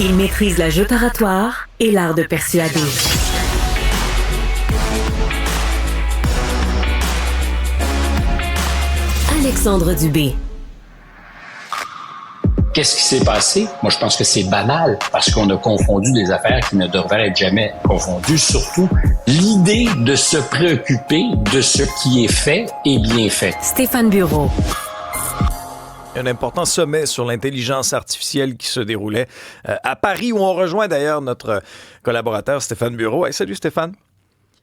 Il maîtrise la joute oratoire et l'art de persuader. Alexandre Dubé. Qu'est-ce qui s'est passé? Moi, je pense que c'est banal parce qu'on a confondu des affaires qui ne devraient être jamais confondues. Surtout, l'idée de se préoccuper de ce qui est fait et bien fait. Stéphane Bureau. Un important sommet sur l'intelligence artificielle qui se déroulait à Paris, où on rejoint d'ailleurs notre collaborateur Stéphane Bureau. Hey, salut Stéphane.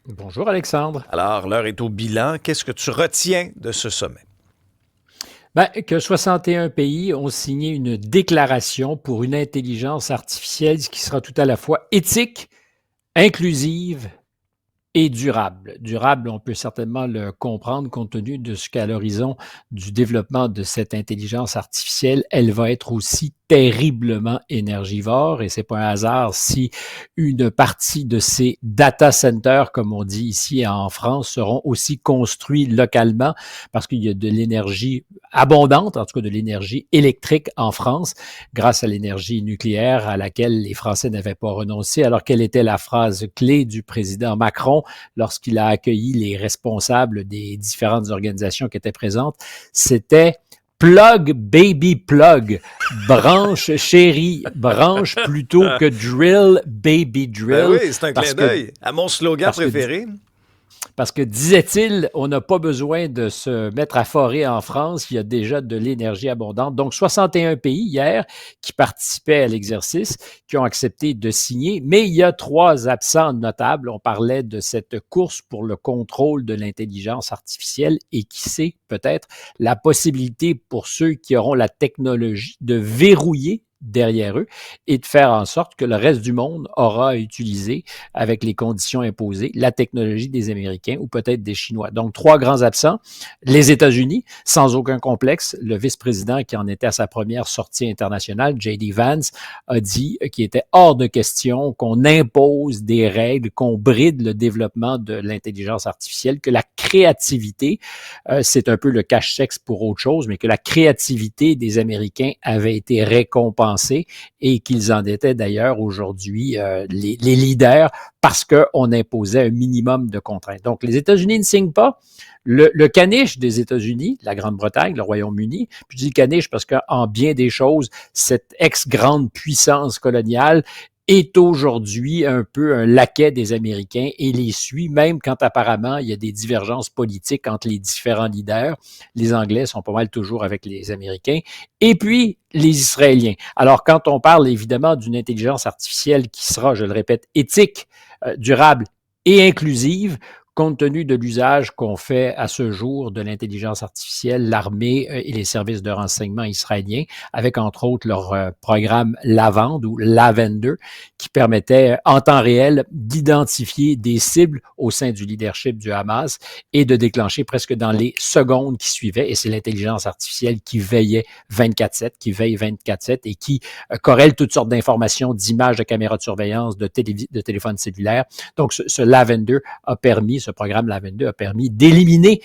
Bonjour Alexandre. Alors, l'heure est au bilan. Qu'est-ce que tu retiens de ce sommet? Que 61 pays ont signé une déclaration pour une intelligence artificielle qui sera tout à la fois éthique, inclusive et durable. Durable, on peut certainement le comprendre compte tenu de ce qu'à l'horizon du développement de cette intelligence artificielle, elle va être aussi terriblement énergivore et c'est pas un hasard si une partie de ces data centers, comme on dit ici en France, seront aussi construits localement parce qu'il y a de l'énergie abondante, en tout cas de l'énergie électrique en France, grâce à l'énergie nucléaire à laquelle les Français n'avaient pas renoncé. Alors, quelle était la phrase clé du président Macron lorsqu'il a accueilli les responsables des différentes organisations qui étaient présentes? C'était plug, baby plug. Branche, chérie, branche plutôt que drill, baby drill. Ben oui, c'est un clin d'œil à mon slogan préféré. Parce que, disait-il, on n'a pas besoin de se mettre à forer en France, il y a déjà de l'énergie abondante. Donc, 61 pays hier qui participaient à l'exercice, qui ont accepté de signer, mais il y a 3 absents notables. On parlait de cette course pour le contrôle de l'intelligence artificielle et qui sait peut-être la possibilité pour ceux qui auront la technologie de verrouiller derrière eux et de faire en sorte que le reste du monde aura à utiliser, avec les conditions imposées, la technologie des Américains ou peut-être des Chinois. Donc, 3 grands absents. Les États-Unis, sans aucun complexe, le vice-président qui en était à sa première sortie internationale, J.D. Vance, a dit qu'il était hors de question qu'on impose des règles, qu'on bride le développement de l'intelligence artificielle, que la créativité, c'est un peu le cache-sexe pour autre chose, mais que la créativité des Américains avait été récompensée et qu'ils en étaient d'ailleurs aujourd'hui les leaders parce qu'on imposait un minimum de contraintes. Donc, les États-Unis ne signent pas. Le caniche des États-Unis, la Grande-Bretagne, le Royaume-Uni, puis je dis caniche parce qu'en bien des choses, cette ex-grande puissance coloniale est aujourd'hui un peu un laquais des Américains et les suit, même quand apparemment il y a des divergences politiques entre les différents leaders. Les Anglais sont pas mal toujours avec les Américains. Et puis, les Israéliens. Alors, quand on parle évidemment d'une intelligence artificielle qui sera, je le répète, éthique, durable et inclusive, compte tenu de l'usage qu'on fait à ce jour de l'intelligence artificielle, l'armée et les services de renseignement israéliens, avec entre autres leur programme Lavande ou Lavender, qui permettait en temps réel d'identifier des cibles au sein du leadership du Hamas et de déclencher presque dans les secondes qui suivaient, et c'est l'intelligence artificielle qui veillait 24/7, qui veille 24/7 et qui corrèle toutes sortes d'informations, d'images, de caméras de surveillance, de téléphones cellulaires. Donc, ce Lavender a permis, ce programme Lavender a permis d'éliminer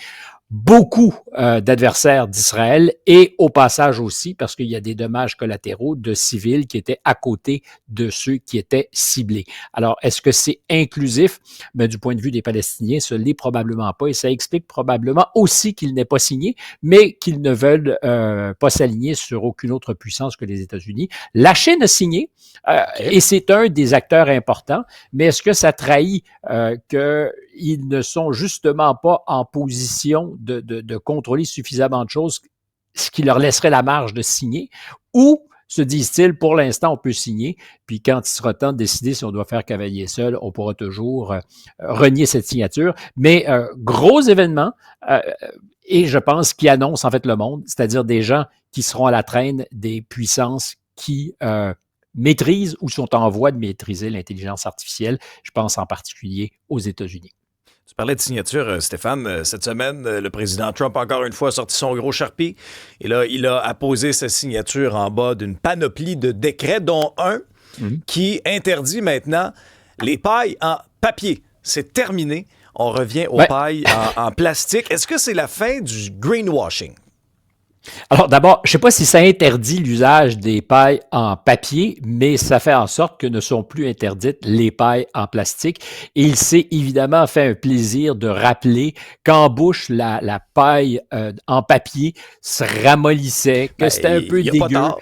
beaucoup d'adversaires d'Israël et au passage aussi parce qu'il y a des dommages collatéraux de civils qui étaient à côté de ceux qui étaient ciblés. Alors, est-ce que c'est inclusif? Ben, du point de vue des Palestiniens, ce l'est probablement pas et ça explique probablement aussi qu'il n'est pas signé, mais qu'ils ne veulent pas s'aligner sur aucune autre puissance que les États-Unis. La Chine a signé et c'est un des acteurs importants, mais est-ce que ça trahit qu'ils ne sont justement pas en position de contrôler suffisamment de choses, ce qui leur laisserait la marge de signer, ou se disent-ils, pour l'instant, on peut signer, puis quand il sera temps de décider si on doit faire cavalier seul, on pourra toujours renier cette signature. Mais gros événement, et je pense qui annonce en fait le monde, c'est-à-dire des gens qui seront à la traîne des puissances qui maîtrisent ou sont en voie de maîtriser l'intelligence artificielle. Je pense en particulier aux États-Unis. Tu parlais de signature, Stéphane. Cette semaine, le président Trump, encore une fois, a sorti son gros Sharpie. Et là, il a apposé sa signature en bas d'une panoplie de décrets, dont un qui interdit maintenant les pailles en papier. C'est terminé. On revient aux pailles en plastique. Est-ce que c'est la fin du greenwashing? Alors d'abord, je ne sais pas si ça interdit l'usage des pailles en papier, mais ça fait en sorte que ne sont plus interdites les pailles en plastique. Et il s'est évidemment fait un plaisir de rappeler qu'en bouche, la paille en papier se ramollissait, que c'était un peu il n'y a pas dégueu. tard.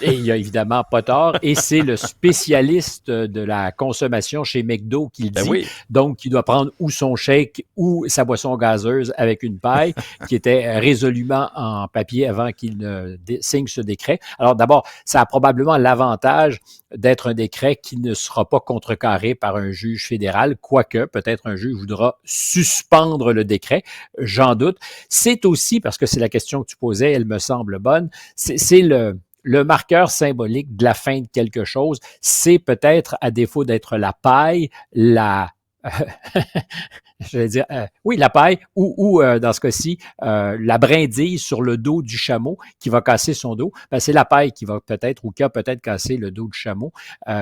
Et il n'y a évidemment pas tort. Et c'est le spécialiste de la consommation chez McDo qui le dit. Oui. Donc, il doit prendre ou son shake ou sa boisson gazeuse avec une paille qui était résolument en papier avant qu'il ne signe ce décret. Alors, d'abord, ça a probablement l'avantage d'être un décret qui ne sera pas contrecarré par un juge fédéral, quoique peut-être un juge voudra suspendre le décret, j'en doute. C'est aussi, parce que c'est la question que tu posais, elle me semble bonne, c'est le marqueur symbolique de la fin de quelque chose. C'est peut-être, à défaut d'être la paille, je vais dire, oui, la paille, ou dans ce cas-ci, la brindille sur le dos du chameau qui va casser son dos. Ben, c'est la paille qui va peut-être, ou qui a peut-être cassé le dos du chameau,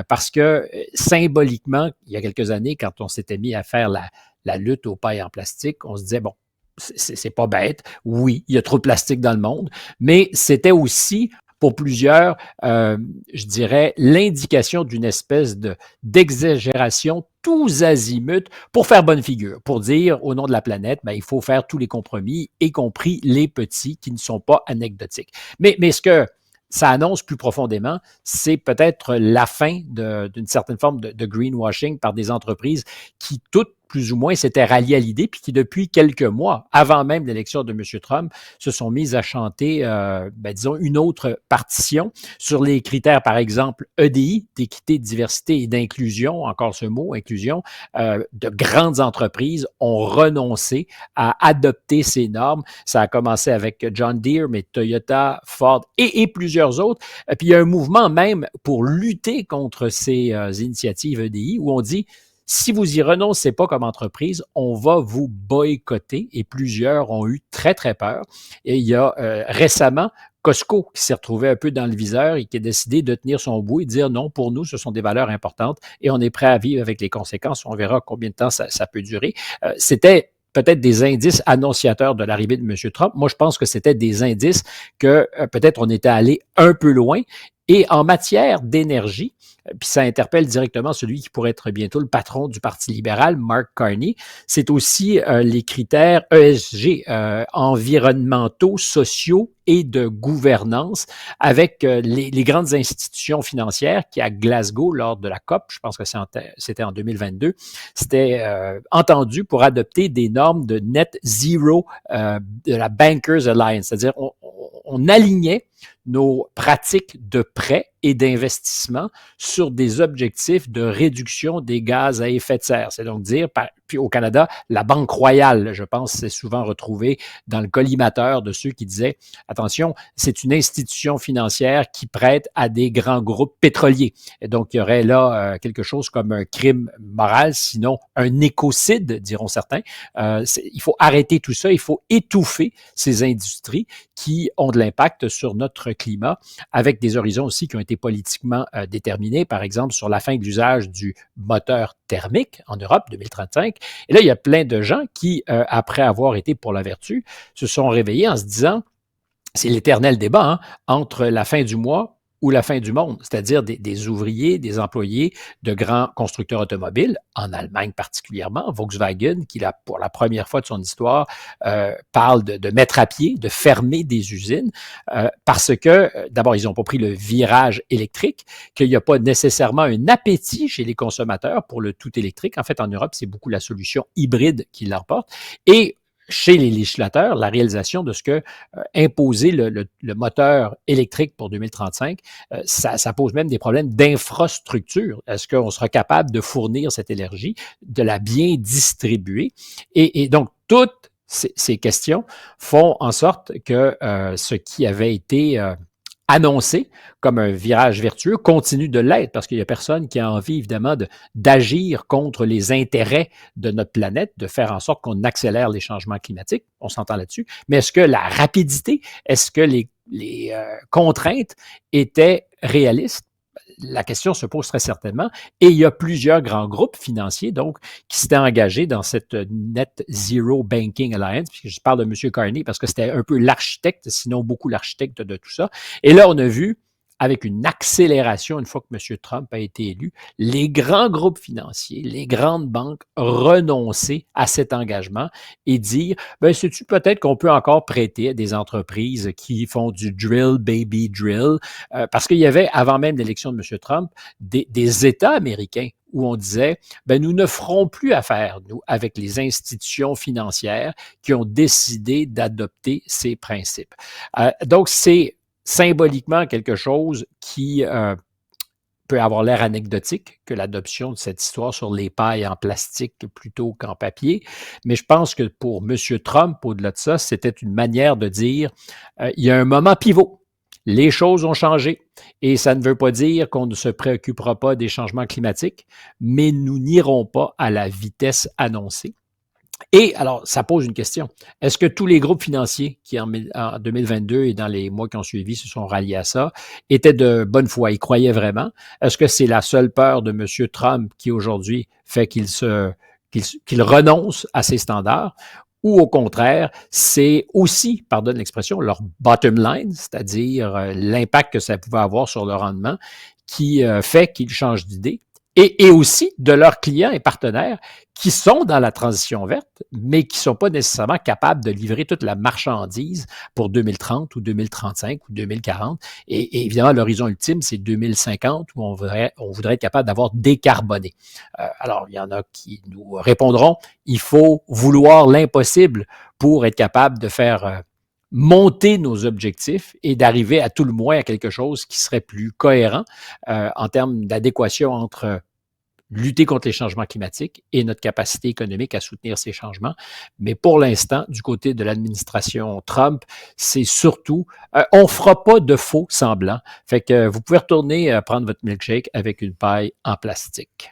parce que symboliquement, il y a quelques années, quand on s'était mis à faire la lutte aux pailles en plastique, on se disait, bon, c'est pas bête. Oui, il y a trop de plastique dans le monde, mais c'était aussi pour plusieurs, je dirais, l'indication d'une espèce d'exagération tous azimuts pour faire bonne figure, pour dire au nom de la planète, ben, il faut faire tous les compromis, y compris les petits qui ne sont pas anecdotiques. Mais ce que ça annonce plus profondément, c'est peut-être la fin d'une certaine forme de greenwashing par des entreprises qui toutes plus ou moins s'étaient ralliées à l'idée, puis qui depuis quelques mois, avant même l'élection de M. Trump, se sont mises à chanter, disons, une autre partition sur les critères, par exemple, EDI, d'équité, de diversité et d'inclusion, encore ce mot, inclusion, de grandes entreprises ont renoncé à adopter ces normes. Ça a commencé avec John Deere, mais Toyota, Ford et plusieurs autres. Puis il y a un mouvement même pour lutter contre ces initiatives EDI où on dit si vous y renoncez pas comme entreprise, on va vous boycotter et plusieurs ont eu très, très peur. Et il y a récemment Costco qui s'est retrouvé un peu dans le viseur et qui a décidé de tenir son bout et de dire non, pour nous, ce sont des valeurs importantes et on est prêt à vivre avec les conséquences. On verra combien de temps ça peut durer. C'était peut-être des indices annonciateurs de l'arrivée de M. Trump. Moi, je pense que c'était des indices que peut-être on était allé un peu loin. Et en matière d'énergie, puis ça interpelle directement celui qui pourrait être bientôt le patron du Parti libéral, Mark Carney, c'est aussi les critères ESG, environnementaux, sociaux et de gouvernance avec les grandes institutions financières qui, à Glasgow, lors de la COP, je pense que c'était en 2022, c'était entendu pour adopter des normes de net zero de la Bankers Alliance, c'est-à-dire on alignait nos pratiques de prêt et d'investissement sur des objectifs de réduction des gaz à effet de serre. C'est donc dire, puis au Canada, la Banque royale, je pense, s'est souvent retrouvée dans le collimateur de ceux qui disaient, attention, c'est une institution financière qui prête à des grands groupes pétroliers. Et donc, il y aurait là quelque chose comme un crime moral, sinon un écocide, diront certains. Il faut arrêter tout ça, il faut étouffer ces industries qui ont de l'impact sur notre climat, avec des horizons aussi qui ont été politiquement déterminés, par exemple sur la fin de l'usage du moteur thermique en Europe, 2035. Et là, il y a plein de gens qui, après avoir été pour la vertu, se sont réveillés en se disant, c'est l'éternel débat entre la fin du mois ou la fin du monde, c'est-à-dire des ouvriers, des employés de grands constructeurs automobiles, en Allemagne particulièrement, Volkswagen, qui, pour la première fois de son histoire, parle de mettre à pied, de fermer des usines, parce que, d'abord, ils n'ont pas pris le virage électrique, qu'il n'y a pas nécessairement un appétit chez les consommateurs pour le tout électrique. En fait, en Europe, c'est beaucoup la solution hybride qui l'emporte. Et chez les législateurs, la réalisation de ce que imposer le moteur électrique pour 2035, ça pose même des problèmes d'infrastructure. Est-ce qu'on sera capable de fournir cette énergie, de la bien distribuer? Et donc, toutes ces questions font en sorte que ce qui avait été annoncé comme un virage vertueux continue de l'être parce qu'il n'y a personne qui a envie, évidemment, d'agir contre les intérêts de notre planète, de faire en sorte qu'on accélère les changements climatiques. On s'entend là-dessus. Mais est-ce que la rapidité, est-ce que les contraintes étaient réalistes? la question se pose très certainement. Et il y a plusieurs grands groupes financiers, donc, qui s'étaient engagés dans cette Net Zero Banking Alliance. Puis je parle de M. Carney parce que c'était un peu l'architecte, sinon beaucoup l'architecte de tout ça. Et là, on a vu, avec une accélération, une fois que M. Trump a été élu, les grands groupes financiers, les grandes banques renoncer à cet engagement et dire, ben, sais-tu peut-être qu'on peut encore prêter à des entreprises qui font du drill, baby drill, parce qu'il y avait, avant même l'élection de M. Trump, des États américains où on disait, ben, nous ne ferons plus affaire, nous, avec les institutions financières qui ont décidé d'adopter ces principes. Donc, c'est symboliquement quelque chose qui peut avoir l'air anecdotique que l'adoption de cette histoire sur les pailles en plastique plutôt qu'en papier. Mais je pense que pour M. Trump, au-delà de ça, c'était une manière de dire il y a un moment pivot. Les choses ont changé et ça ne veut pas dire qu'on ne se préoccupera pas des changements climatiques, mais nous n'irons pas à la vitesse annoncée. Et alors, ça pose une question. Est-ce que tous les groupes financiers qui, en 2022 et dans les mois qui ont suivi, se sont ralliés à ça, étaient de bonne foi? Ils croyaient vraiment? Est-ce que c'est la seule peur de M. Trump qui, aujourd'hui, fait qu'il renonce à ses standards? Ou au contraire, c'est aussi, pardonne l'expression, leur bottom line, c'est-à-dire l'impact que ça pouvait avoir sur le rendement, qui fait qu'ils changent d'idée? Et aussi de leurs clients et partenaires qui sont dans la transition verte, mais qui ne sont pas nécessairement capables de livrer toute la marchandise pour 2030 ou 2035 ou 2040. Et évidemment, l'horizon ultime, c'est 2050 où on voudrait être capable d'avoir décarboné. Alors, il y en a qui nous répondront, il faut vouloir l'impossible pour être capable de faire monter nos objectifs et d'arriver à tout le moins à quelque chose qui serait plus cohérent en termes d'adéquation entre lutter contre les changements climatiques et notre capacité économique à soutenir ces changements. Mais pour l'instant, du côté de l'administration Trump, c'est surtout, on ne fera pas de faux semblants. Fait que vous pouvez retourner prendre votre milkshake avec une paille en plastique.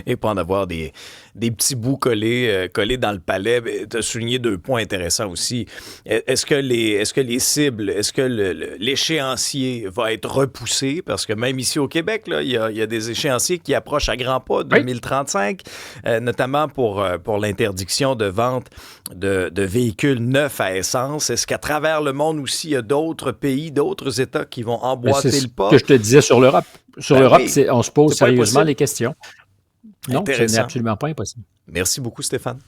Et pas en avoir des petits bouts collés dans le palais. Tu as souligné 2 points intéressants aussi. Est-ce que les cibles, est-ce que l'échéancier va être repoussé? Parce que même ici au Québec, là, il y a des échéanciers qui approchent à grands pas, 2035, notamment pour l'interdiction de vente de véhicules neufs à essence. Est-ce qu'à travers le monde aussi, il y a d'autres pays, d'autres États qui vont emboîter le pas? C'est ce que je te disais sur l'Europe. Sur l'Europe, oui, on se pose sérieusement les questions. Non, ce n'est Intéressant. absolument pas impossible. Merci beaucoup, Stéphane.